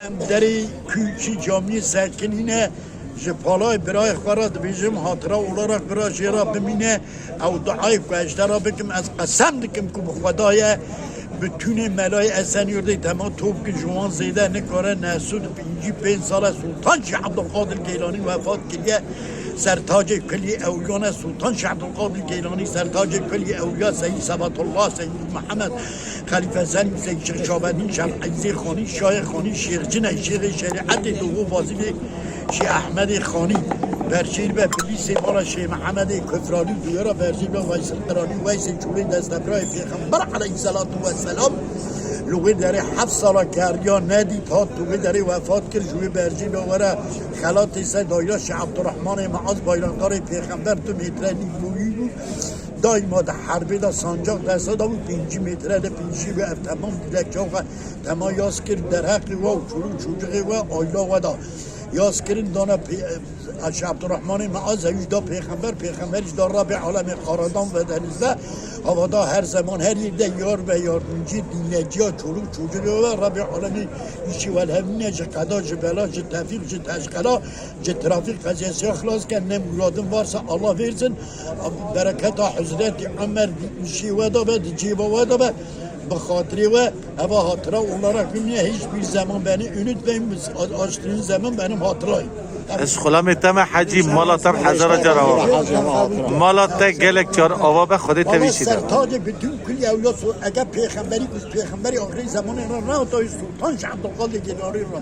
Deri küçük cami sakinine jepalay biray xarat bizim hatıra olarak biraz jera bimine ev duayı kuşlara bikim az qasam dikim ki bu Xudaya bütün melay esen yurdu tamam top ki juan zeyde ne kare Nesud 5 sala Sultan Şeyh Abdülkadir Geylani vefat kiliye sertac kli evliya Sultan Şeyh Abdülkadir Geylani sertac kli evliya Seyyid Sabatullah Seyyid Muhammed Khalife Selim Seyyid Şeyh Şahabedin Şeyh Aziz Khani Şayh Khani Şeyh Cine Şeyh Şeriat Doğu Vazili Şeyh Ahmed Khani Berşir ve Filisi Bala Şeyh Muhammed Küfrani duyara Berşir ve Veysel Qirani Veysel Çulin Destebray Peygamber Aleyhissalatu Vesselam لوگی داری 7 سال کردیا ندی تا توگی داری وفات کرد جوی برجی بوره خلات سه دایره شیخ عبدالرحمن معاذ بایرقدار پیغمبر 2 متر نیمویی بود دایما ده حربی ده سانجاق دسته ده بود 5 متره ده 5 به تمام دیده چاق تمام یاس کرد در حقی و چلو چوجقی و آیلا و ده یاس کرد دانه شیخ عبدالرحمن معاذ ایجدا پیغمبرش دار رب عالم قاردان و دنیزده havada her zaman her yerde yar ve yardımcı dinleyici çoluk çocuğu ve Rabbi alemi işi vel hemine kada bela tevfik teşkala trafik kazası ihlas ki ne muradın varsa Allah versin bereket Hazreti Ömer işi ve da ve ciba ve da ve bxatiri ve hava hatıra olarak hiçbir zaman beni unutmayın açtığınız zaman benim hatırayım. اسخلام تم حجی مالا تم حضر جراوا مالا تا گلک چار آوا به خودت تویشیده سرتاج bütün kül evliya اگر پیغمبری آخری زمان را تا سلطان شاه عبدالقادر گیلانی را